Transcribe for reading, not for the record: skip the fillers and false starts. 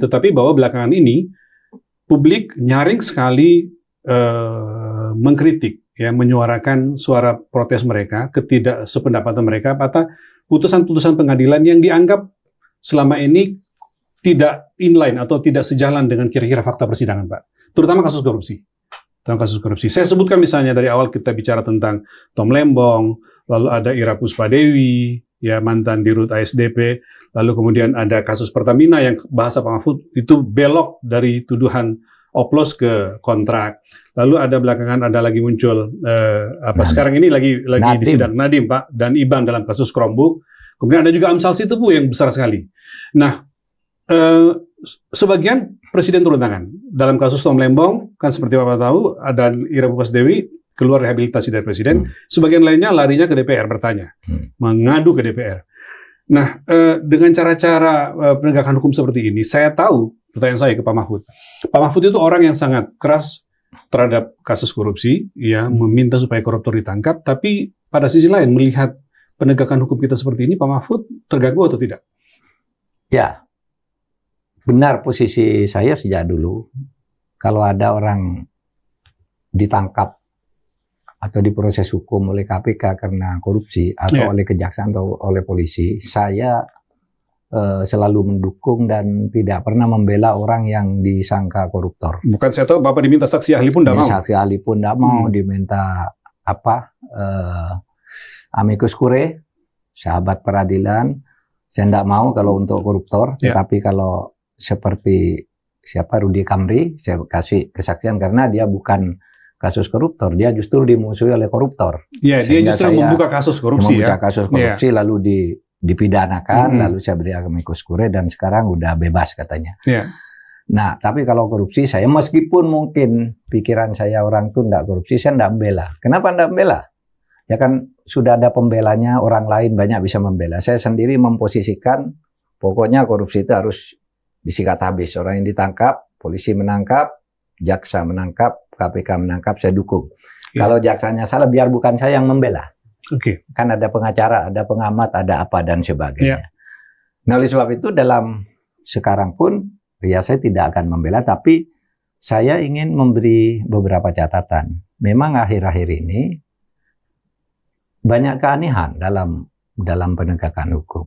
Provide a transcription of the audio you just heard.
Tetapi bahwa belakangan ini publik nyaring sekali mengkritik, ya, menyuarakan suara protes mereka, ketidaksependapatan mereka atas putusan-putusan pengadilan yang dianggap selama ini tidak inline atau tidak sejalan dengan kira-kira fakta persidangan, Pak. Terutama kasus korupsi. Saya sebutkan misalnya dari awal kita bicara tentang Tom Lembong, lalu ada Ira Puspadewi, ya, mantan Dirut ASDP, lalu kemudian ada kasus Pertamina yang bahasa Pak Mahfud itu belok dari tuduhan oplos ke kontrak. Lalu ada belakangan ada lagi muncul sekarang ini lagi disidang Nadiem, Pak, dan Ibang dalam kasus Chromebook. Kemudian ada juga Amsal Situbu yang besar sekali. Nah, sebagian Presiden turun tangan. Dalam kasus Tom Lembong, kan seperti Bapak tahu, ada Ira Puspadewi keluar rehabilitasi dari Presiden. Sebagian lainnya larinya ke DPR bertanya, mengadu ke DPR. Nah, dengan cara-cara penegakan hukum seperti ini, saya tahu, pertanyaan saya ke Pak Mahfud. Pak Mahfud itu orang yang sangat keras terhadap kasus korupsi, ya, meminta supaya koruptor ditangkap, tapi pada sisi lain melihat penegakan hukum kita seperti ini, Pak Mahfud terganggu atau tidak? Ya, benar posisi saya sejak dulu. Kalau ada orang ditangkap atau diproses hukum oleh KPK karena korupsi, atau oleh kejaksaan atau oleh polisi, saya selalu mendukung dan tidak pernah membela orang yang disangka koruptor. Bukan, saya tahu Bapak diminta saksi ahli pun tidak mau. Saksi ahli pun tidak mau, diminta amicus curiae, sahabat peradilan. Saya tidak mau kalau untuk koruptor, tetapi kalau seperti Rudy Kamri, saya kasih kesaksian karena dia bukan kasus koruptor, dia justru dimusuhi oleh koruptor. Iya, dia justru membuka kasus korupsi, kasus korupsi, lalu dipidanakan, lalu saya beri amicus curiae dan sekarang udah bebas katanya. Nah, tapi kalau korupsi, saya meskipun mungkin pikiran saya orang itu tidak korupsi, saya tidak membela. Kenapa tidak membela? Ya kan sudah ada pembelanya, orang lain banyak bisa membela. Saya sendiri memposisikan, pokoknya korupsi itu harus disikat habis. Orang yang ditangkap, polisi menangkap, jaksa menangkap, KPK menangkap, saya dukung. Kalau jaksanya salah, biar bukan saya yang membela. Kan ada pengacara, ada pengamat, ada apa dan sebagainya. Nah, oleh sebab itu dalam sekarang pun ya saya tidak akan membela, tapi saya ingin memberi beberapa catatan. Memang akhir-akhir ini banyak keanehan dalam penegakan hukum.